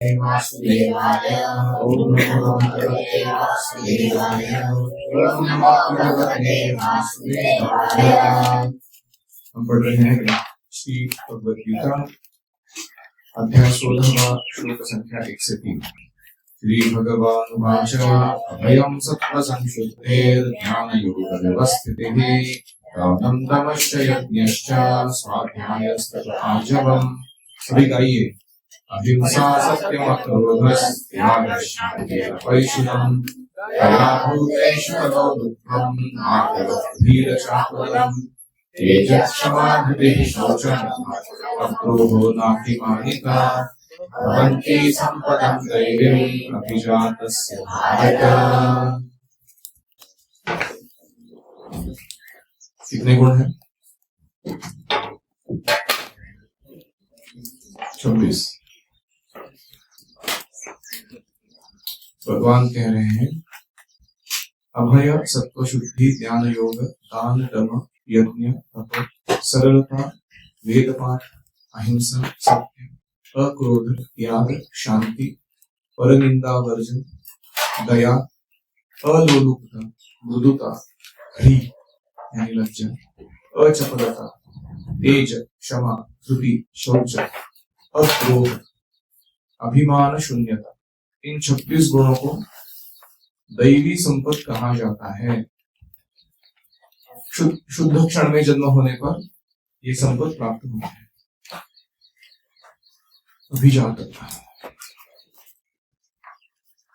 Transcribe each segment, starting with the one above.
वासुदेवाय ओम नमो भगवते वासुदेवाय ओम नमो भगवते वासुदेवाय। हम पढ़ रहे हैं श्री भगवद गीता अध्याय 16 श्लोक संख्या 1 से 3। श्री भगवानुवाच अभयं सत्त्वसंशुद्धेर्ज्ञानयोगव्यवस्थितिः दानं तमश्च यज्ञश्च स्वाध्यायस्तपःजपम्। सभी गाइए। अहिंसा सत्यमक्रोधस्त्यागः शान्तिरपैशुनम् दया भूतेषु ततो दुःखम् मार्गधीरचापदम् तेजक्षमा धृतिः शौचम् अक्रोधो नातिमानिता भवन्ति सम्पदम् दैवीम् अभिजातस्य भारत। कितने गुण हैं? 26। भगवान कह रहे हैं अभय सत्व शुद्धि ज्ञान योग दान धर्म यज्ञ तप सरलता वेद पाठ अहिंसा सत्य अक्रोध त्याग शांति परनिंदा वर्जन दया अलोलुपता मृदुता ह्री यानी लज्जा अचपलता तेज क्षमा धृति शौच अक्रोध अभिमान शून्यता। इन 26 गुणों को दैवी संपत्ति कहा जाता है। शुद्ध क्षण में जन्म होने पर ये संपत्ति प्राप्त होती है। अभिजातता।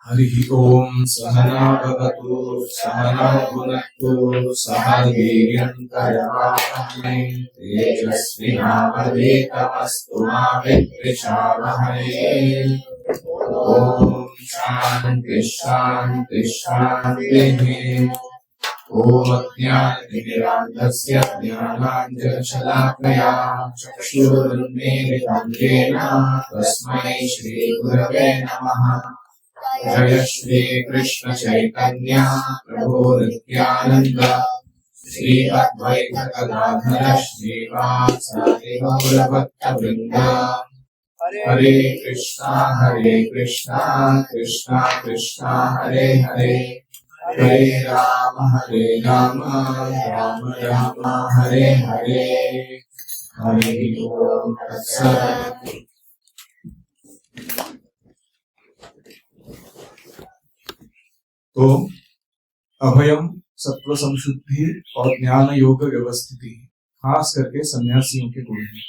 हरि ओम सहना भवतु सहना भुनक्तु सह वीर्यं करवावहै तेजस्विनावधीतमस्तु मा विद्विषावहै। ओम शांति शांति शांतिः। ओम अज्ञानतिमिरान्धस्य ज्ञानाञ्जनशलाकया चक्षुरुन्मीलितं येन तस्मै श्रीगुरवे नमः। जय श्री कृष्ण चैतन्य प्रभु नित्यानंद श्री अद्वैत गदाधर श्रीवासादि गौरभक्तवृंद। हरे कृष्णा कृष्णा कृष्णा हरे हरे हरे राम राम राम हरे हरे। हरि ओम तत्सत्। तो अभयम सत्व संशुद्धि और ज्ञान योग व्यवस्थिति खास करके सन्यासियों के गुण हैं,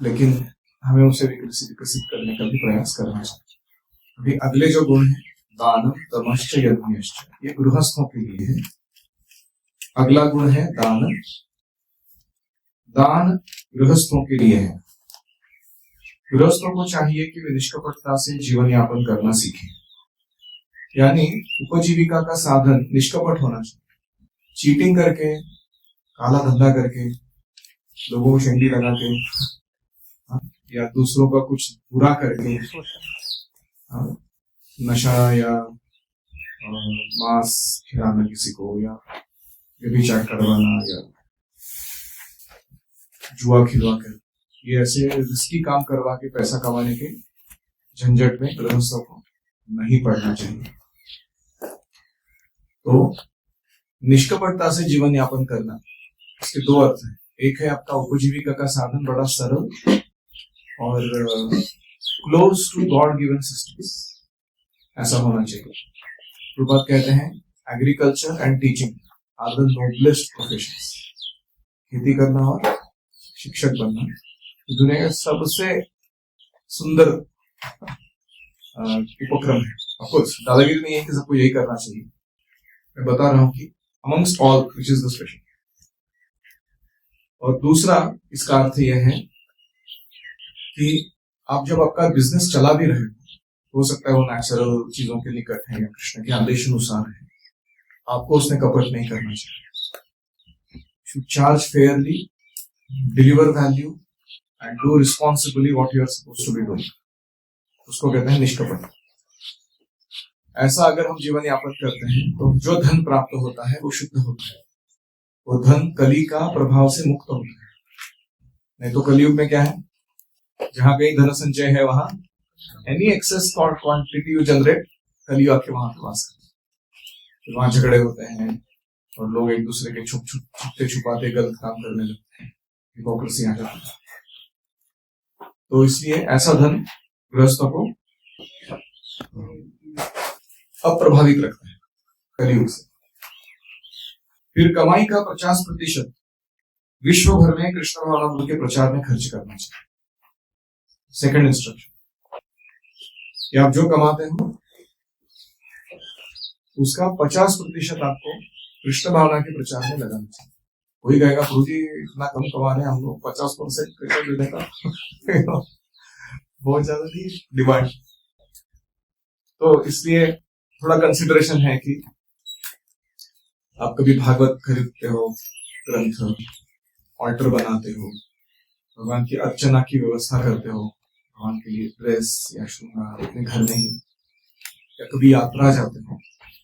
लेकिन हमें उसे विकसित करने का भी प्रयास करना चाहिए। अभी अगले जो गुण हैं दानम तमश्च यज्ञश्च, ये गृहस्थों के लिए है। अगला गुण है दान। दान गृहस्थों के लिए है। गृहस्थों को चाहिए कि वे निष्कपटता से जीवन यापन करना सीखें, यानी उपजीविका का साधन निष्कपट होना चाहिए। चीटिंग करके, काला धंधा करके, लोगों को शेंडी लगा के या दूसरों का कुछ बुरा करके, नशा या मांस खिलाना किसी को, या व्यभिचार करवाना, या जुआ खिलवा कर, ये ऐसे रिस्की काम करवा के पैसा कमाने के झंझट में गृहस्थों को नहीं पड़ना चाहिए। तो निष्कपटता से जीवन यापन करना, इसके दो अर्थ हैं। एक है आपका उपजीविका का साधन बड़ा सरल और close to God given systems, ऐसा होना चाहिए। प्रभुपाद कहते हैं agriculture and teaching are the noblest professions. खेती करना और शिक्षक बनना दुनिया का सबसे सुंदर उपक्रम है। ऑफकोर्स दादागिरी नहीं है कि सबको यही करना चाहिए, मैं बता रहा हूं कि amongst all which is the special. और दूसरा इसका अर्थ यह है कि आप जब आपका बिजनेस चला भी रहे हो सकता है वो नेचुरल चीजों के निकट है या कृष्ण के आदेश अनुसार है, आपको उसमें कपट नहीं करना चाहिए। Should charge fairly, deliver value and do responsibly what you are supposed to be doing. उसको कहते हैं निष्कपट। ऐसा अगर हम जीवन यापन करते हैं तो जो धन प्राप्त होता है वो शुद्ध होता है। वो धन कली का प्रभाव से मुक्त होता है। नहीं तो कलयुग में क्या है, जहां कहीं धन संचय है वहां any excess quantity you generate, कल यू आके वहां पे वास करते, वहां झगड़े होते हैं और लोग एक दूसरे के छुपते छुपाते गलत काम करने लगते हैं, हिपोक्रेसी आ जाती है। तो इसलिए ऐसा धन गृहस्थों को अप्रभावित रखता है कलयुग से। फिर कमाई का 50% विश्व भर में कृष्ण भावना के प्रचार में खर्च करना चाहिए। सेकंड इंस्ट्रक्शन कि आप जो कमाते हो उसका 50% आपको कृष्ण भावना के प्रचार में लगाना चाहिए। कोई कहेगा प्रभु जी इतना कम कमा रहे हैं हम लोग, 50% कैसे दे देगा बहुत ज्यादा थी डिमांड। तो इसलिए थोड़ा कंसिडरेशन है कि आप कभी भागवत खरीदते हो, ग्रंथ ऑल्टर बनाते हो, भगवान की अर्चना की व्यवस्था करते हो, भगवान के लिए ड्रेस या श्रृंगार अपने घर में ही, या कभी यात्रा जाते हो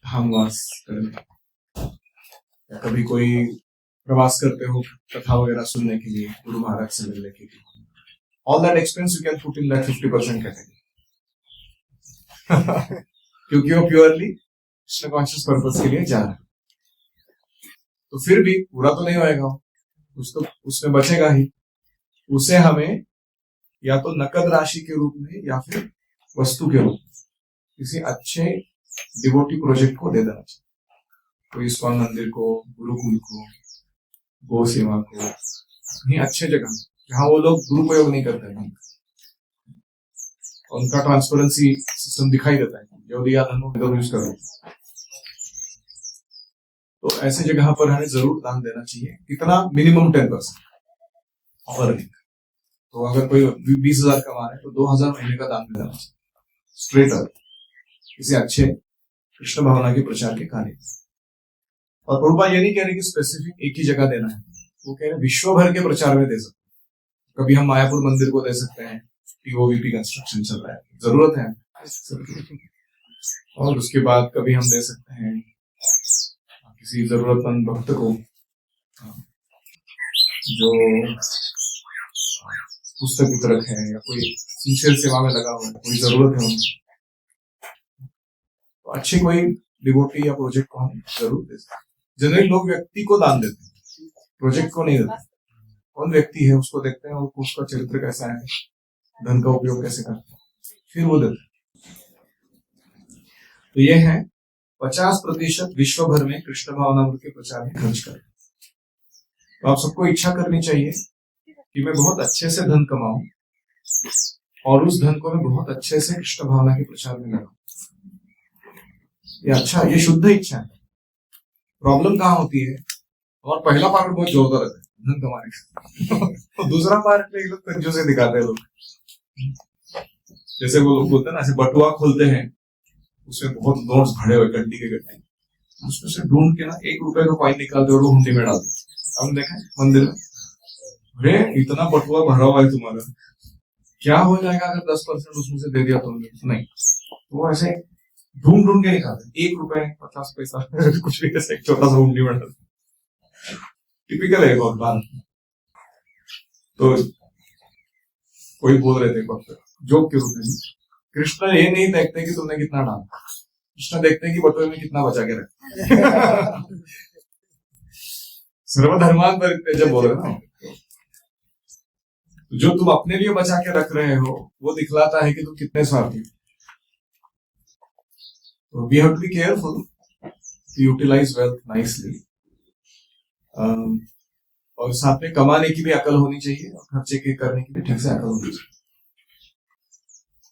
धामवास करने, या कभी कोई प्रवास करते हो कथा वगैरह सुनने के लिए, गुरु महाराज से मिलने के लिए, all that expense you can put in that 50% category क्योंकि वो प्योरली कृष्ण कॉन्शियस पर्पस के लिए जा रहा है। तो फिर भी पूरा तो नहीं होएगा, कुछ तो उसमें बचेगा ही। उसे हमें या तो नकद राशि के रूप में या फिर वस्तु के रूप में किसी अच्छे डिवोटी प्रोजेक्ट को दे देना चाहिए। कोई इस्कॉन मंदिर को, गुरुकुल को, गो सेवा को, कहीं अच्छे जगह जहां वो लोग दुरुपयोग नहीं करते हैं, उनका ट्रांसपेरेंसी सिस्टम दिखाई देता है, जो दिया धन को यूज करो। तो ऐसे जगह पर हमें जरूर दान देना चाहिए। कितना? मिनिमम 10% और अधिक। तो अगर कोई 20,000 कमा रहे हैं तो 2,000 महीने का दान देना चाहिए स्ट्रेट अप किसी अच्छे कृष्ण भावना के प्रचार के कार्य। और प्रभुपाद ये नहीं कह रहे कि स्पेसिफिक एक ही जगह देना है, वो कह रहे विश्व भर के प्रचार में दे सकते हैं। कभी हम मायापुर मंदिर को दे सकते हैं, पीओवीपी कंस्ट्रक्शन चल रहा है, जरूरत है। और उसके बाद कभी हम दे सकते हैं किसी जरूरतमंद भक्त को जो पुस्तक वितरक है या कोई सिंसियर सेवा में लगा हुआ है, कोई जरूरत है उनकी, तो अच्छी कोई डिवोटी या प्रोजेक्ट को हम जरूर दे सकते हैं। जनरली लोग व्यक्ति को दान देते हैं, प्रोजेक्ट को नहीं देते। कौन व्यक्ति है उसको देखते हैं और उसका चरित्र कैसा है, धन का उपयोग कैसे करते हैं, फिर वो देते हैं। तो ये है 50% विश्व भर में कृष्ण भावनामृत के प्रचार में खर्च करें। तो आप सबको इच्छा करनी चाहिए कि मैं बहुत अच्छे से धन कमाऊं और उस धन को मैं बहुत अच्छे से कृष्ण भावना के प्रचार में लगाऊं। ये अच्छा, ये शुद्ध इच्छा है। प्रॉब्लम कहाँ होती है? और पहला पार्ट बहुत जोरदार रहता है धन कमाने का तो दूसरा पार्ट में एकदम कंजूसी दिखाते हैं लोग। जैसे वो लोग बोलते हैं ना, ऐसे बटुआ खोलते हैं, उसमें बहुत नोट्स भरे हुए गड्डी के गड्ढे, उसमें से ढूंढ के ना 1 रुपए का कॉइन निकालते और वो हुंडी में डालते। हमने देखा है मंदिर में, अरे इतना बटुआ भरा हुआ है तुम्हारा, क्या हो जाएगा अगर 10% उसमें से दे दिया तुमने? नहीं, वो ऐसे ढूंढ ढूंढ के निकालते, 1 रुपए 50 पैसा कुछ भी ऐसे एक छोटा सा हुंडी में डालते। टिपिकल है बहुत बात। तो कोई बोल रहे थे वक्त जोक के रूप में, कृष्ण ये नहीं देखते कि तुमने कितना डाला, कृष्ण देखते हैं कि बटुए में कितना बचा के रखा सर्वधर्मान परित्यज्य जब बोल रहे ना, जो तुम अपने लिए बचा के रख रहे हो वो दिखलाता है कि तुम कितने स्वार्थी हो। तो we have to be careful to utilise wealth nicely, और साथ में कमाने की भी अकल होनी चाहिए और खर्चे के करने की भी ठीक से अकल होनी चाहिए।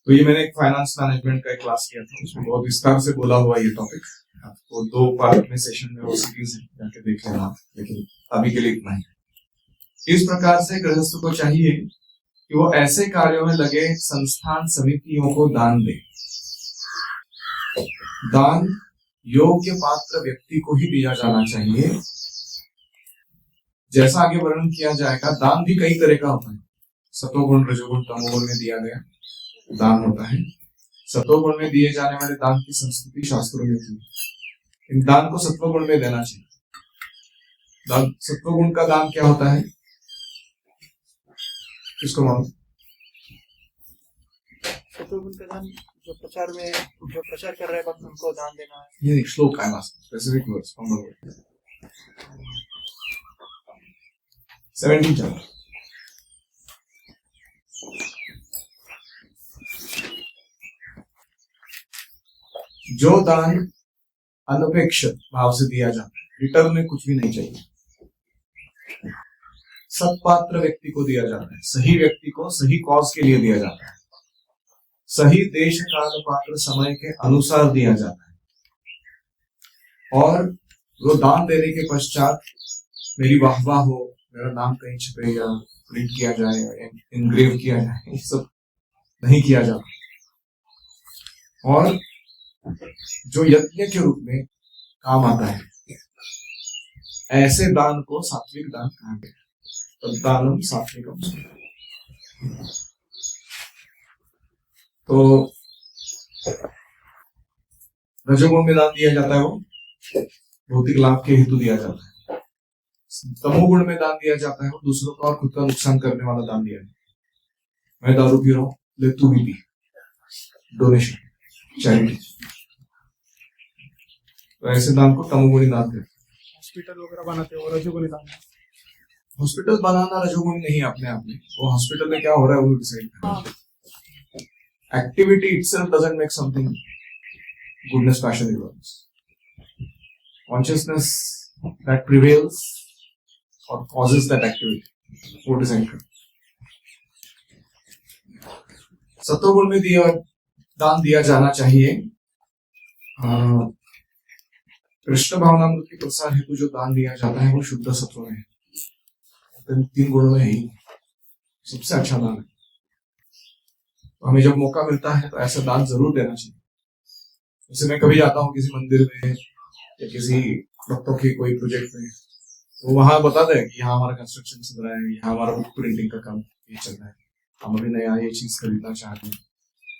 तो ये मैंने एक फाइनेंस मैनेजमेंट का एक क्लास किया था, उसमें बहुत विस्तार से बोला हुआ ये टॉपिक। आपको 2 पार्ट में सेशन में वो सीरीज जाके देख लेना, लेकिन अभी के लिए इतना ही। इस प्रकार से गृहस्थ को चाहिए कि वो ऐसे कार्यों में लगे संस्थान समितियों को दान दे। दान योग्य पात्र व्यक्ति को ही दिया जाना चाहिए। जैसा आगे वर्णन किया जाएगा, दान भी कई तरह का होता है। सतोगुण, रजोगुण, तमोगुण में दिया गया दान होता है। सतोगुण में दिए जाने वाले दान की संस्कृति शास्त्रों में थी। इन दान को सत्वगुण में देना चाहिए। सत्वगुण का दान क्या होता है, किसको मालूम? शत्रुघ्न का दान जो प्रचार कर रहे हैं भक्त उनको दान देना है। ये श्लोक है specific words from the word 17 chapter. जो दान अनपेक्षित भाव से दिया जाता है, रिटर्न में कुछ भी नहीं चाहिए, सत्पात्र व्यक्ति को दिया जाता है, सही व्यक्ति को सही कॉज के लिए दिया जाता है, सही देश काल पात्र समय के अनुसार दिया जाता है, और वो दान देने के पश्चात मेरी वाहवाह हो, मेरा नाम कहीं छपे या प्रिंट किया जाए या इनग्रेव किया जाए, ये सब नहीं किया जाता। और जो यज्ञ के रूप में काम आता है, ऐसे दान को सात्विक दान कहा गया। तो दानम सात्विकम। तो रजोगुण में दान दिया जाता है, वो भौतिक लाभ के हेतु दिया जाता है। तमोगुण में दान दिया जाता है, वो दूसरों का और खुद का नुकसान करने वाला दान दिया जाता है। मैं दारू पी रहा हूं, ले तू भी पी, डोनेशन, चैरिटी। तो ऐसे दान को तमोगुणी दान कहते हैं। हॉस्पिटल वगैरह बनाते हो रजोगुणी दान। हॉस्पिटल बनाना रजोगुणी नहीं है अपने आप में, वो हॉस्पिटल में क्या हो रहा है वो डिसाइड करना है। Activity itself doesn't make something goodness, passion, ignorance. Consciousness that prevails or causes that activity, वो डिजाइन कर। सत्वगुण में दान दिया जाना चाहिए। कृष्ण भावनामृत के प्रसार हेतु जो दान दिया जाता है वो शुद्ध सत्व में है, 3 गुणों में ही सबसे अच्छा दान है। तो हमें जब मौका मिलता है तो ऐसा दान जरूर देना चाहिए। जैसे मैं कभी जाता हूँ किसी मंदिर में या किसी भक्तों के कोई प्रोजेक्ट में, तो वहां बताते हैं कि यहाँ हमारा कंस्ट्रक्शन चल रहा है, यहाँ हमारा बुक प्रिंटिंग का काम ये चल रहा है, हम अभी नया ये चीज खरीदना चाहते हैं।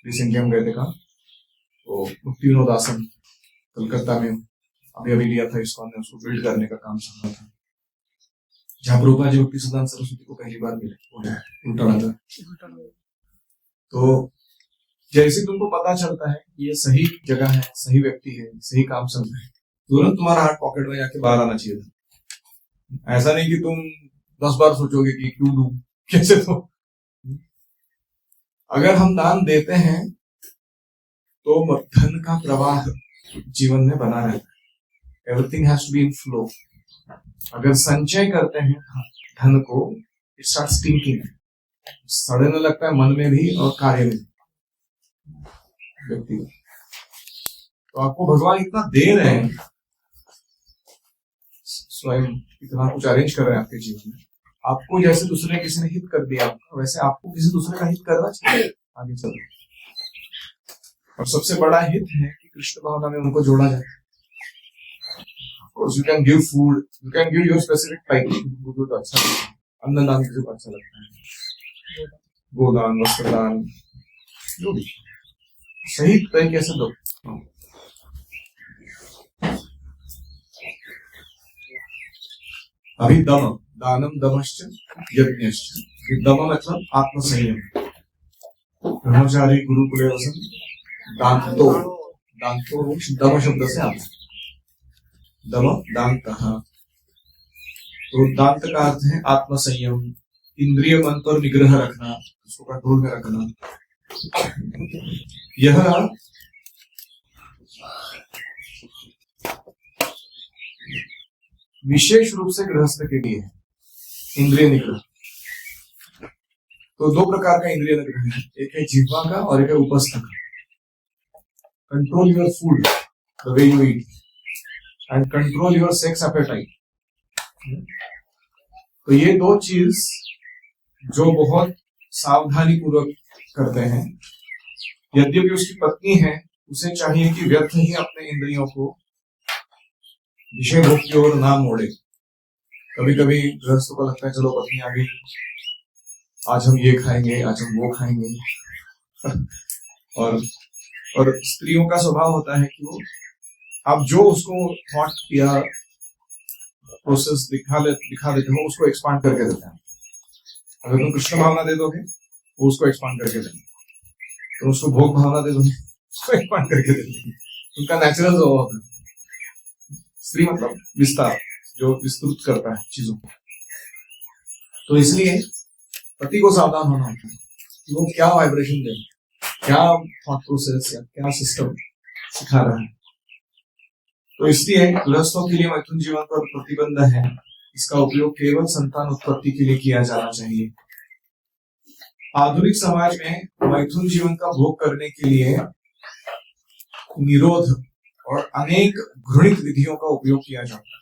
रिसेंटली हम गए थे कहा, तो मुक्ति विनोद आश्रम कलकत्ता में अभी लिया था, इसको हमने उसको बिल्ड करने का काम चल रहा था, जहाँ प्रभुपाद जी भक्ति सिद्धांत सरस्वती को पहली बार मिले, वो है उल्टा राजा। तो जैसे तुमको पता चलता है कि ये सही जगह है, सही व्यक्ति है, सही काम चल रहा है, तुरंत तुम्हारा हाथ पॉकेट में जाके बाहर आना चाहिए था। ऐसा नहीं कि तुम 10 बार सोचोगे कि क्यों दूं, कैसे दूं। अगर हम दान देते हैं तो धन का प्रवाह जीवन में बना रहता है। Everything has to be in flow. अगर संचय करते हैं धन को, इट स्टार्ट्स थिंकिंग, सड़ने लगता है मन में भी और कार्य में व्यक्ति। तो आपको भगवान इतना दे रहे हैं, स्वयं इतना कुछ अरेंज कर रहे हैं आपके जीवन में, आपको जैसे दूसरे किसी ने हित कर दिया वैसे आपको किसी दूसरे का हित करना चाहिए आगे चल। और सबसे बड़ा हित है कि कृष्ण भावना में उनको जोड़ा जाए। You can give food, you can give your specific type, तो अच्छा लगता है। अन्नदान किसी को अच्छा लगता है, गोदान, वस्त्रदान, जो भी सही तरीके से दो। अभी दम, दानम दमश्च यज्ञश्च। दम मतलब आत्मसंयम। ब्रह्मचारी गुरुकुले वसन दांतो, दांतो दम शब्द से आता है, दम दांत। तो दांत का अर्थ है आत्मसंयम, इंद्रिय मन पर निग्रह रखना, उसको कंट्रोल में रखना। यह विशेष रूप से गृहस्थ के लिए है, इंद्रिय निग्रह। तो 2 प्रकार का इंद्रिय निग्रह है, एक है जिह्वा का और एक है उपस्थ का। Control your food the way you eat and control your sex appetite. तो ये 2 चीज जो बहुत सावधानी पूर्वक करते हैं, यद्यपि उसकी पत्नी है, उसे चाहिए कि व्यर्थ ही अपने इंद्रियों को विषय भोग की ओर ना मोड़े। कभी कभी गृहस्थों को लगता है चलो पत्नी आ गई, आज हम ये खाएंगे, आज हम वो खाएंगे। और स्त्रियों का स्वभाव होता है कि वो आप जो उसको थॉट या प्रोसेस दिखा देते हो उसको एक्सपांड करके देते हैं। अगर तुम कृष्ण भावना दे दोगे वो उसको एक्सपांड करके देंगे। तो उसको भोग भावना दे दो, उसको एक्सपांड करके दे दो। उनका नेचुरल जो होता है, स्त्री मतलब विस्तार, जो विस्तृत करता है चीजों को। तो इसलिए पति को सावधान होना होता है कि वो क्या वाइब्रेशन दे, क्या थॉट प्रोसेस या क्या सिस्टम सिखा रहा है। तो इसलिए गृहस्थों के लिए मैथुन जीवन पर प्रतिबंध है। इसका उपयोग केवल संतान उत्पत्ति के लिए किया जाना चाहिए। आधुनिक समाज में मैथुन जीवन का भोग करने के लिए निरोध और अनेक घृणित विधियों का उपयोग किया जाता है।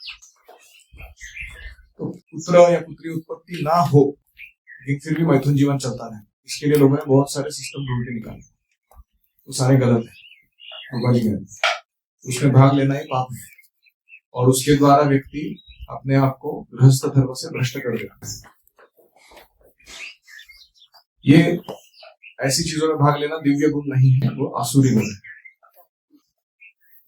तो पुत्र या पुत्री उत्पत्ति ना हो लेकिन फिर भी मैथुन जीवन चलता रहे, इसके लिए लोगों ने बहुत सारे सिस्टम ढूंढ के निकाले। तो सारे गलत है, उसमें भाग लेना ही पाप है और उसके द्वारा व्यक्ति अपने आप को गृहस्थ धर्म से भ्रष्ट कर देता है। ये ऐसी चीजों में भाग लेना दिव्य गुण नहीं है, वो आसुरी गुण है।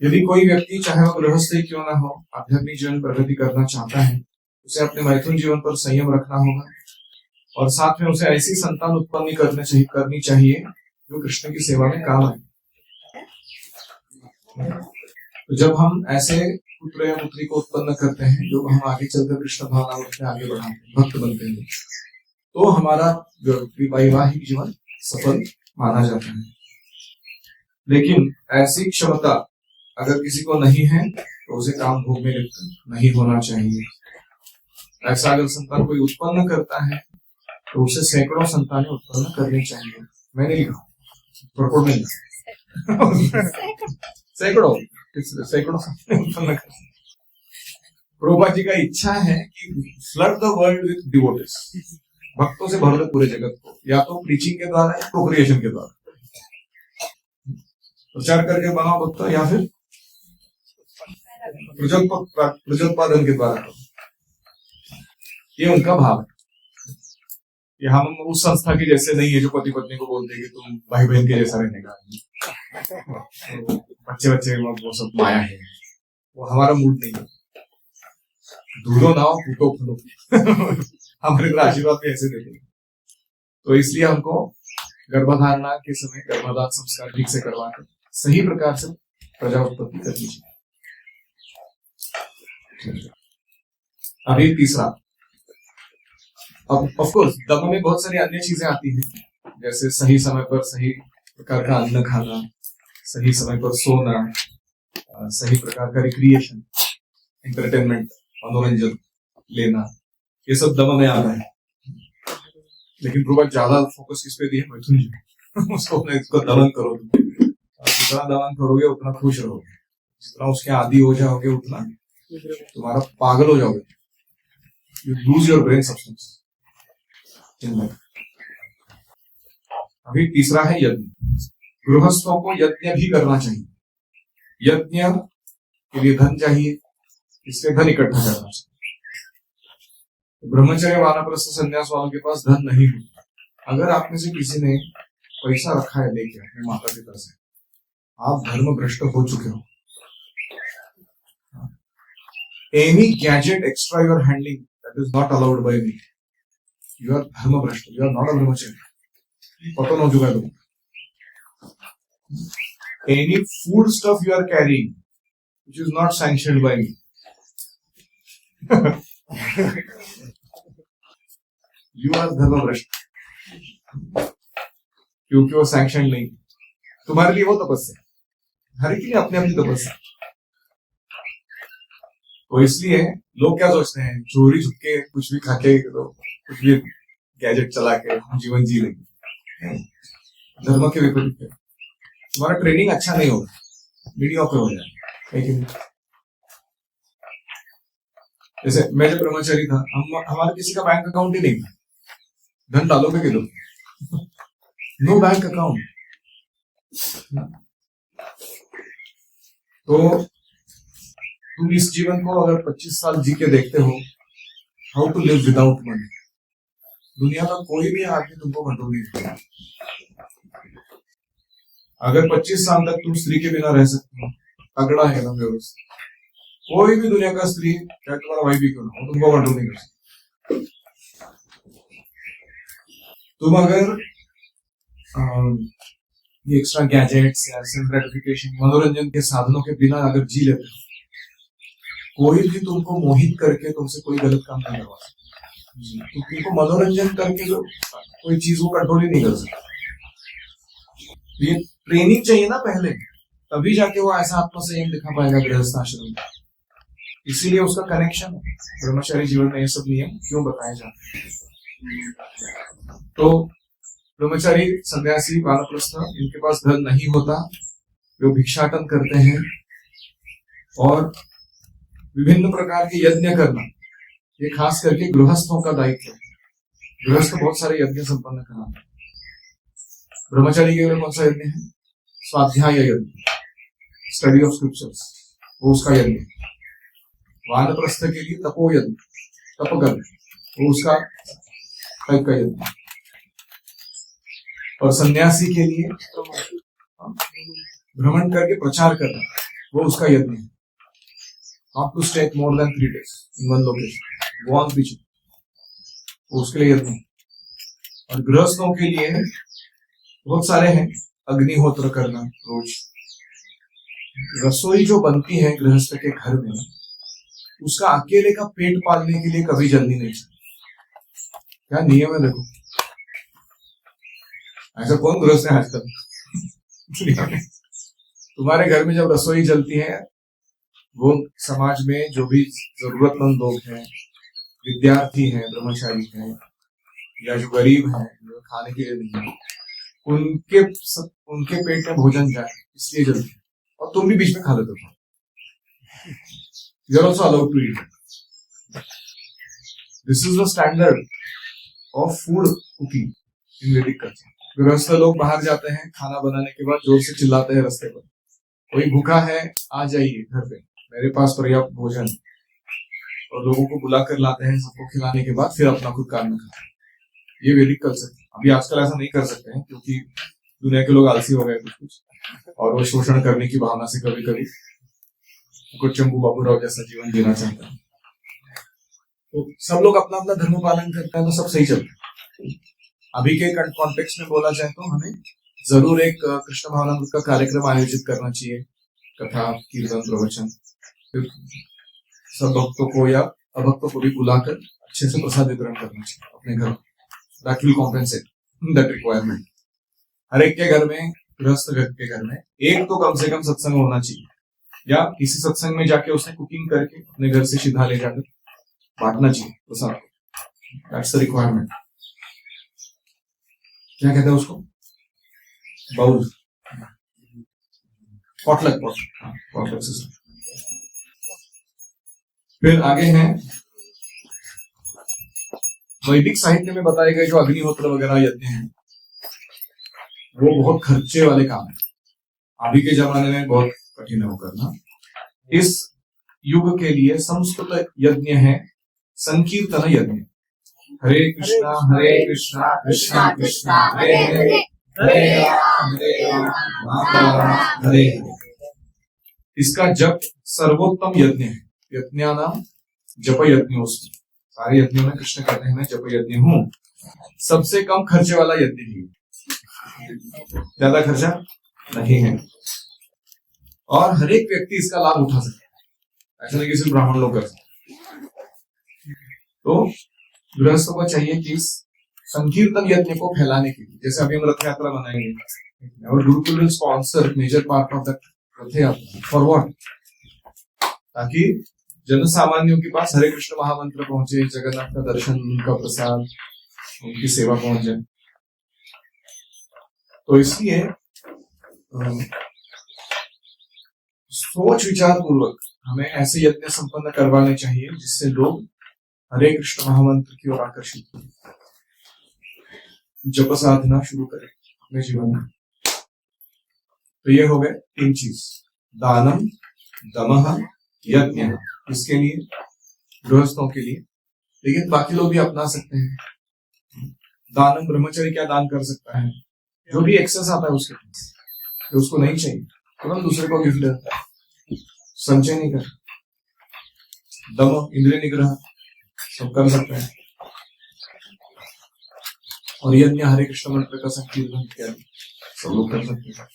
यदि कोई व्यक्ति चाहे वह गृहस्थ ही क्यों ना हो, आध्यात्मिक जीवन प्रगति करना चाहता है, उसे अपने मैथुन जीवन पर संयम रखना होगा और साथ में उसे ऐसी संतान उत्पन्न करनी चाहिए जो कृष्ण की सेवा में काम आए। तो जब हम ऐसे पुत्र या पुत्री को उत्पन्न करते हैं जो हम आगे चलकर कृष्ण भावना में आगे बढ़ाते हैं, भक्त बनते हैं, तो हमारा वैवाहिक जीवन सफल माना जाता है। लेकिन ऐसी क्षमता अगर किसी को नहीं है तो उसे काम भोग में लिप्त नहीं होना चाहिए। ऐसा अगर संतान कोई उत्पन्न करता है तो उसे सैकड़ों संतानें उत्पन्न करनी चाहिए। मैंने लिखा, प्रकोड में सैकड़ों संतानें उत्पन्न कर। प्रभुपाद जी का इच्छा है कि flood the world with devotees, भक्तों से भर दे पूरे जगत को, या तो प्रीचिंग के द्वारा या प्रोक्रिएशन के द्वारा, प्रचार करके बनाओ भक्त, या फिर प्रजोत्पादन के द्वारा। ये उनका भाव है कि हम उस संस्था के जैसे नहीं है जो पति पत्नी को बोलते हैं कि तुम भाई बहन के जैसा रहने का, बच्चे वो सब माया है, वो हमारा मूड नहीं है। दूधो नाओ फूटो फलो हमारे को आशीर्वाद भी ऐसे देते हैं। तो इसलिए हमको गर्भधारणा के समय गर्भधान संस्कार ठीक से करवा कर सही प्रकार से प्रजा उत्पत्ति करनी चाहिए। अभी तीसरा, अब ऑफ कोर्स दम में बहुत सारी अन्य चीजें आती हैं, जैसे सही समय पर सही प्रकार का अन्न खाना, सही समय पर सोना, सही प्रकार का रिक्रिएशन, एंटरटेनमेंट, मनोरंजन लेना, ये सब दम में आ रहा है। लेकिन प्रभुपाद ज्यादा फोकस किस पे दिया, मैथुन जी उसको दमन करो। जितना दमन करोगे उतना खुश रहोगे, जितना उसके आदी हो जाओगे उतना तुम्हारा पागल हो जाओगे। You lose your brain substance. अभी तीसरा है यज्ञ। गृहस्थों को यज्ञ भी करना चाहिए। यज्ञ के लिए धन चाहिए, इसलिए धन इकट्ठा करना चाहिए। ब्रह्मचर्य वानप्रस्थ संन्यास वालों के पास धन नहीं होता। अगर आप में से किसी ने पैसा रखा है लेके अपने माता पिता से, आप धर्म भ्रष्ट हो चुके हो। Any gadget extra you are handling that is not allowed by me, you are धर्म भ्रष्ट, यू आर नॉट अ ब्रह्मचर्य। पतन हो चुका है तुम। Any food stuff you are carrying which is not sanctioned by me, you are धर्म भ्रष्ट, क्योंकि वो सैंक्शन नहीं। तुम्हारे लिए वो तपस्या, हर एक के लिए अपनी अपनी तपस्या। तो इसलिए लोग क्या सोचते हैं, चोरी छुपके कुछ भी खाके, तो कुछ भी गैजेट चला के हम जीवन जी लेंगे। धर्म के विपरीत है। तुम्हारा ट्रेनिंग अच्छा नहीं होगा, मीडियोकर हो जाएगा। लेकिन जैसे मैं जब ब्रह्मचारी था, हमारे किसी का बैंक अकाउंट ही नहीं था। धन डालोगे कि दो, नो बैंक अकाउंट। तो तुम इस जीवन को अगर 25 साल जी के देखते हो, how to live without money, दुनिया का कोई भी आदमी तुमको कंट्रोल नहीं करेगा। अगर 25 साल तक तुम स्त्री के बिना रह सकते हो, तगड़ा है एकदम व्यवस्था। कोई भी दुनिया का स्त्री, चाहे तुम्हारा भाई भी क्यों ना हो, तुमको कंट्रोल नहीं कर सकती। तुम अगर ये एक्स्ट्रा गैजेट्स या सेल्फ ग्रेटिफिकेशन मनोरंजन के साधनों के बिना अगर जी लेते हो, कोई भी तुमको मोहित करके तुमसे कोई गलत काम नहीं करवा सकता। तुमको मनोरंजन करके जो कोई चीज को कंट्रोल ही नहीं कर सकता। ये ट्रेनिंग चाहिए ना पहले, तभी जाके वो ऐसा आत्मसंयम दिखा पाएगा गृहस्थ आश्रम में। इसीलिए उसका कनेक्शन ब्रह्मचारी जीवन में ये सब नियम क्यों बताए जाते हैं। तो ब्रह्मचारी, सन्यासी, वानप्रस्थ, इनके पास धन नहीं होता, वे भिक्षाटन करते हैं और विभिन्न प्रकार के यज्ञ करना, ये खास करके गृहस्थों का दायित्व है। गृहस्थ बहुत सारे यज्ञ संपन्न कराते हैं। ब्रह्मचारी के लिए कौन सा यज्ञ है? स्वाध्याय यज्ञ, स्टडी ऑफ स्क्रिप्चर्स, वो उसका यज्ञ। वानप्रस्थ के लिए तपो यज्ञ, तप करना, वो उसका तप का यज्ञ। और सन्यासी के लिए भ्रमण करके प्रचार करना, वो उसका यज्ञ है। Not to stay more than 3 days in one location, go on preaching, वो उसके लिए यज्ञ है। और गृहस्थों के लिए बहुत सारे हैं, अग्निहोत्र करना रोज। रसोई जो बनती है गृहस्थ के घर में, उसका अकेले का पेट पालने के लिए कभी जलनी नहीं चाहिए। क्या नियम है देखो, ऐसा कौन गृहस्थ है आजकल? तुम्हारे घर में जब रसोई जलती है, वो समाज में जो भी जरूरतमंद लोग हैं, विद्यार्थी हैं, ब्रह्मचारी हैं, या जो गरीब हैं, जो खाने के लिए नहीं है, उनके पेट में भोजन जाए इसलिए जल्दी है। और तुम भी बीच में खा लेते हो। You are also allowed to eat. This is the standard of food cooking in Vedic culture. गृहस्थ लोग बाहर जाते हैं, खाना बनाने के बाद जोर से चिल्लाते हैं रास्ते पर, कोई भूखा है आ जाइए घर पे, मेरे पास पर्याप्त भोजन। और लोगों को बुला कर लाते हैं, सबको खिलाने के बाद फिर अपना खुद काम में खाते हैं। ये वैदिक कल्चर। अभी आजकल ऐसा नहीं कर सकते हैं क्योंकि दुनिया के लोग आलसी हो गए कुछ, और वो शोषण करने की भावना से कभी कभी कुछ चंबू बाबूराव जैसा जीवन जीना चाहता है। तो सब लोग अपना अपना धर्म पालन करते हैं, तो सब सही चलता है। अभी के कॉन्टेक्स्ट में बोला जाए तो हमें जरूर एक कृष्ण भावनामृत का कार्यक्रम आयोजित करना चाहिए, कथा, कीर्तन, प्रवचन। सब भक्तों को या अभक्तों को भी बुलाकर अच्छे से प्रसाद वितरण करना चाहिए अपने घर। That will compensate that requirement. हर एक के घर में, गृहस्थ के घर में एक तो कम से कम सत्संग होना चाहिए, या किसी सत्संग में जाके उसने कुकिंग करके अपने घर से सीधा ले जाकर बांटना चाहिए प्रसाद। That's the requirement. क्या कहते हैं उसको? Bowl, potluck system. फिर आगे हैं वैदिक साहित्य में बताए गए जो अग्निहोत्र वगैरह यज्ञ हैं, वो बहुत खर्चे वाले काम है। अभी के जमाने में बहुत कठिन है वो करना। इस युग के लिए संस्कृत यज्ञ है संकीर्तन यज्ञ। हरे कृष्णा कृष्णा कृष्णा हरे हरे, हरे राम राम राम हरे हरे। इसका जप सर्वोत्तम यज्ञ है। यज्ञानाम जप यज्ञोस्मि। सारे यज्ञों में कृष्ण कहते हैं मैं जप यज्ञ हूँ। सबसे कम खर्चे वाला यज्ञ ही, ज्यादा खर्चा नहीं है, और हर एक व्यक्ति इसका लाभ उठा सकता है। ऐसा नहीं कि सिर्फ ब्राह्मण लोग कर सकते। तो गृहस्थों को चाहिए कि इस संकीर्तन यज्ञ को फैलाने के लिए, जैसे अभी हम रथ यात्रा बनाएंगे और gurukul will sponsor major part of that Rath Yatra. For what? ताकि जन सामान्यों के पास हरे कृष्ण महामंत्र पहुंचे, जगन्नाथ का दर्शन, उनका प्रसाद, उनकी सेवा पहुंच जाए। तो इसलिए सोच विचार पूर्वक हमें ऐसे यज्ञ संपन्न करवाने चाहिए जिससे लोग हरे कृष्ण महामंत्र की ओर आकर्षित हो, जप साधना शुरू करें अपने जीवन में। तो ये हो गए 3 चीज, दानम, दमः, यज्ञ। इसके लिए गृहस्थों के लिए, लेकिन बाकी लोग भी अपना सकते हैं। दानम, ब्रह्मचारी क्या दान कर सकता है? जो भी एक्सेस आता है उसके पास, जो उसको नहीं चाहिए तुरंत दूसरे को गिफ्ट देता है, संचय नहीं कर। दम, इंद्रिय निग्रह, सब कर सकते हैं। और यज्ञ हरे कृष्ण मंत्र का संकीर्तन इत्यादि। सब लोग कर सकते हैं।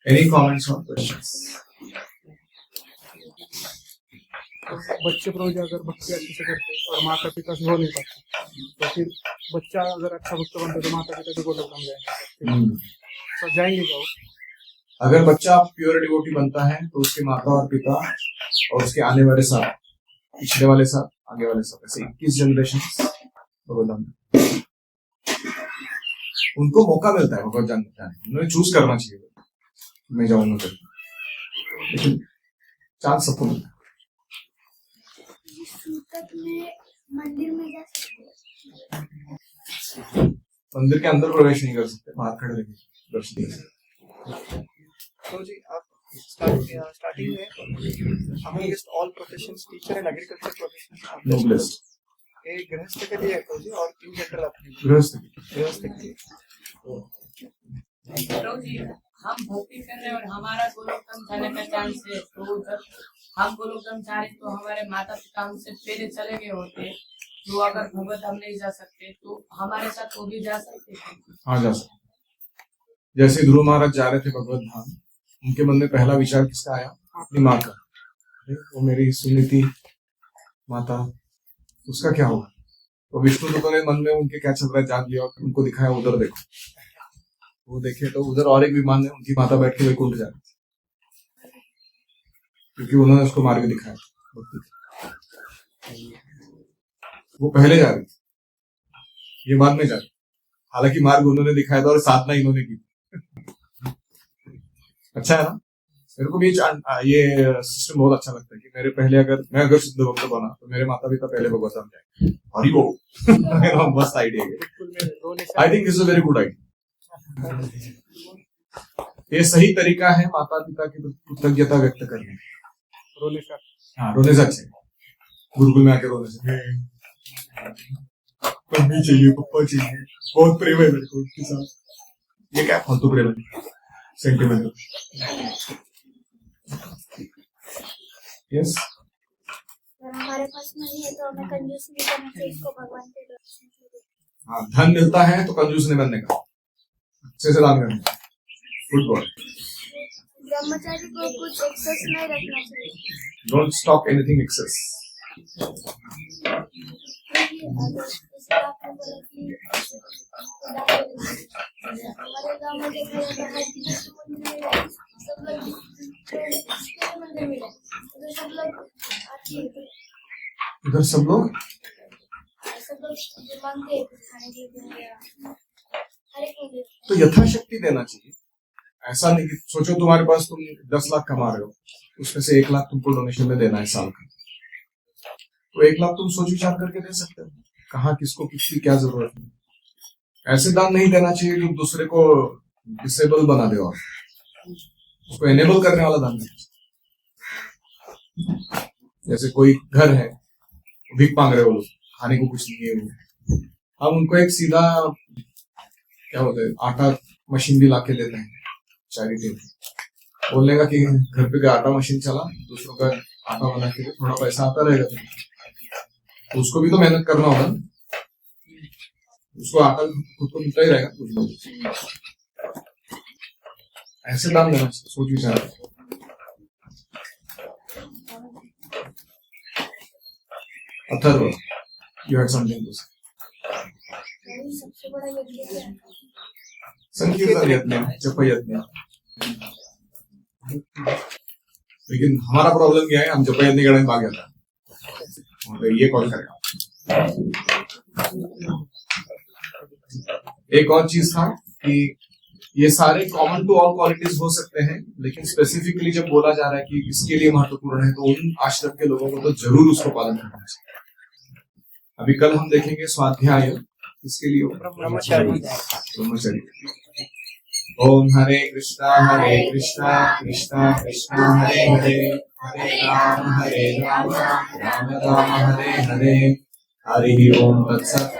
एनी कमेंट्स और क्वेश्चंस? बच्चे पर अगर भक्ति अच्छे से करते और माता पिता से हो नहीं पाते तो फिर बच्चा अगर अच्छा भक्त बनता तो माता पिता भी गोलक बन जाएंगे, तो जाएंगे क्या वो? अगर बच्चा प्योर डिवोटी बनता है तो उसके माता और पिता और उसके आने वाले साल, पिछले वाले साल, आगे वाले साल, ऐसे 21 जनरेशन भगवत उनको मौका मिलता है भगवत जान जाने। उन्हें चूज करना चाहिए, मैं जाऊंगा करके, लेकिन चांस सबको मिलता है। मंदिर में जा सकते, मंदिर के अंदर प्रवेश नहीं कर सकते, बाहर खड़े रहेंगे दर्शन करेंगे। तो जी आप स्टार्टिंग में amongst all professions teacher and agriculture profession noblest एक गृहस्थ के लिए है तो जी, और इन जनरल अपने गृहस्थ गृहस्थ के लिए। तो जी हम भक्ति कर रहे हैं और हमारा गोलोकधाम जाने का चांस है, तो उधर हम गोलोकधाम जा रहे तो हमारे माता पिता हमसे पहले चले गए होते, तो अगर भगवत हम नहीं जा सकते तो हमारे साथ वो भी जा सकते थे। हाँ, जा सकते। जैसे ध्रुव महाराज जा रहे थे भगवत धाम, उनके मन में पहला विचार किसका आया? अपनी माँ का। वो मेरी सुनीति माता, उसका क्या होगा? तो विष्णु तो ने मन में उनके क्या चल रहा है जान लिया और उनको दिखाया उधर देखो। वो देखे तो उधर और एक विमान में उनकी माता बैठ के वैकुंठ जा रही थी, क्योंकि उन्होंने उसको मार्ग दिखाया। वो पहले जा रही थी, ये बाद में जा रही। हालांकि मार्ग उन्होंने दिखाया था और साधना इन्होंने की। अच्छा है ना? मेरे को भी ये सिस्टम बहुत अच्छा लगता है कि मेरे पहले मैं अगर शुद्ध भक्त बना तो मेरे माता पिता पहले भगवत धाम जाए। हरि बोल। मस्त आइडिया है। I think it's a very good idea. ये सही तरीका है माता पिता की कृतज्ञता व्यक्त करने। रोने से हाँ, रोने से अच्छे। गुरुकुल में आके रोने से मम्मी चाहिए, पप्पा चाहिए, बहुत प्रेम है मेरे को उनके साथ। ये क्या फालतू प्रेम है? सेंटिमेंटल। यस, अगर हमारे पास नहीं है तो हमें कंजूस नहीं करना चाहिए, इसको भगवान के दर्शन से। हाँ, धन मिलता है तो कंजूस नहीं बनने का, अच्छे से दान करना। Good boy. ब्रह्मचारी को कुछ एक्सेस नहीं रखना चाहिए। Don't stock anything excess. हमारे गांव में देखा जाता है कि सब लोग मंदिर में जाते, सब लोग आती है, इधर सब लोग मांगते हैं खाने के लिए, हर एक मंदिर। तो यथाशक्ति देना चाहिए। ऐसा नहीं कि सोचो तुम्हारे पास तुम 10 लाख कमा रहे हो, उसमें से 1 लाख तुमको डोनेशन में देना है साल का, तो 1 लाख तुम सोच विचार करके दे सकते हो। कहाँ किसको किसकी क्या जरूरत है। ऐसे दान नहीं देना चाहिए जो दूसरे को डिसेबल बना दे, और उसको एनेबल करने वाला दान देना चाहिए। जैसे कोई घर है, भीख मांग रहे हो लोग, खाने को कुछ नहीं है, वो हम उनको एक सीधा क्या बोलते हैं आटा मशीन भी लाके देते हैं चैरिटी में। बोलने का कि घर पे आटा मशीन चला, दूसरों का आटा बना के थोड़ा पैसा आता रहेगा, तो उसको भी तो मेहनत करना होगा ना। उसको आटा खुद को मिलता ही रहेगा कुछ लोग। ऐसे दाम देना चाहिए, सोच विचार। Atharva, you had something to say. सबसे बड़ा यज्ञ क्या है? संकीर्तन यज्ञ, जप यज्ञ। लेकिन हमारा प्रॉब्लम क्या है, हम जप यज्ञ करने भाग जाता है, और ये कौन करेगा? एक और चीज था कि ये सारे कॉमन टू ऑल क्वालिटीज हो सकते हैं, लेकिन स्पेसिफिकली जब बोला जा रहा है कि इसके लिए महत्वपूर्ण है, तो उन आश्रम के लोगों को तो जरूर उसको पालन करना चाहिए। अभी कल हम देखेंगे स्वाध्याय, इसके लिए ब्रह्मचारी। ओम हरे कृष्णा कृष्णा कृष्णा हरे हरे, हरे राम राम राम राम हरे हरे, हरि ओम तत्सत्।